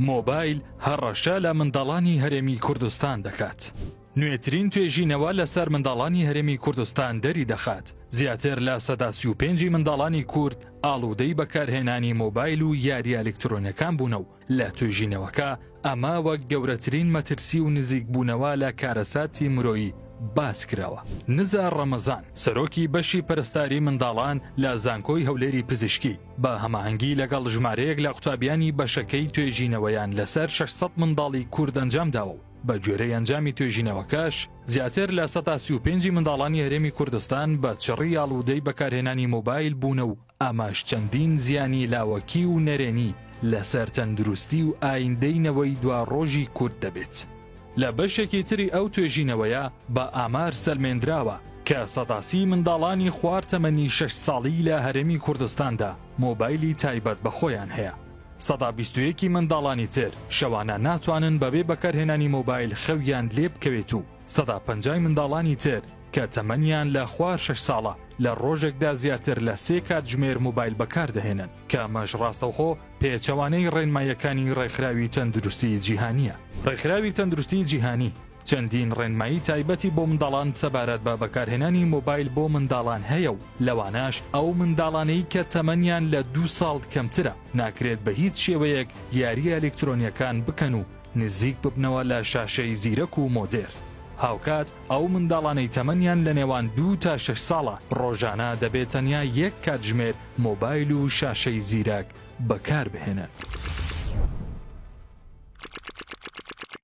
مۆبایل هەڕەشە لە منداڵانی هەرێمی کوردستان دەکات. نوێترین توێژینەوە لەسەر منداڵانی هەرێمی کوردستان دەری دەخات. زیاتر لە 35 منداڵانی کورد ئاڵوودەی بەکارهێنانی مۆبایل و یاری ئەلکترۆنیەکان بوونە و لە توێژینەوەکە ئەمە وەک گەورەترین مەترسی و نزیک بوونەوە لە کارەساتی مرۆیی باس کراوە. نزار ڕەمەزان سەرۆکی بەشی پەرستاری منداڵان لە زانکۆی هەولێری پزیشکی بە هەماهەنگی لەگەڵ ژمارەیەک لە قوتابیانی بەشەکەی توێژینەوەیان لەسەر 600 منداڵی کورد ئەنجام داوە و بە گوێرەی ئەنجامی توێژینەوەکەش زیاتر لە 135 منداڵانی هەرێمی کوردستان بە چڕی ئاڵوودەی بەکارهێنانی مۆبایل بوونە و ئاماژ چەندین زیانی لاوەکی و نەرێنی لەسەر تەندروستی و ئایندەینەوەی دوا ڕۆژی کورد دەبێت. لە بەشێکی تری ئەو توێژینەوەیە بە ئامار سەلمێنراوە کە 180 منداڵانی خوار تەمەنی 6 ساڵی لە هەرێمی کوردستاندا مۆبایلی تایبەت بە خۆیان هەیە. 121 منداڵانی تر شەوانە ناتوانن بەبێ بەکارهێنانی مۆبایل خەویان لێ بکەوێت و 150 منداڵانی تر کە تەمەنیان لە خوار 6 ساڵە لە ڕۆژێکدا زیاتر لە 3 کاتژمێر مۆبایل بەکاردەهێنن کە ئەمەش ڕاستەوخۆ پێچەوانەی ڕێنماییەکانی ڕێکخراوی تەندروستی جیهانیە. ڕێکخراوی تەندروستی جیهانی چەندین ڕێنمایی تایبەتی بۆ منداڵان سەبارەت بە بەکارهێنانی مۆبایل بۆ منداڵان هەیە و لەوانەش ئەو منداڵانەی کە تەمەنیان لە 2 ساڵ کەمترە ناکرێت بە هیچ شێوەیەک یاری ئەلکترۆنیەکان بکەن و نزیک ببنەوە لە شاشەی زیرەک و مۆدێر. هاوکات ئەو منداڵانەی تەمەنیان لە نێوان 2 تا 6 ساڵە ڕۆژانە دەبێت تەنیا 1 کاتژمێر مۆبایل و شاشەی زیرەک بەکار بهێنن.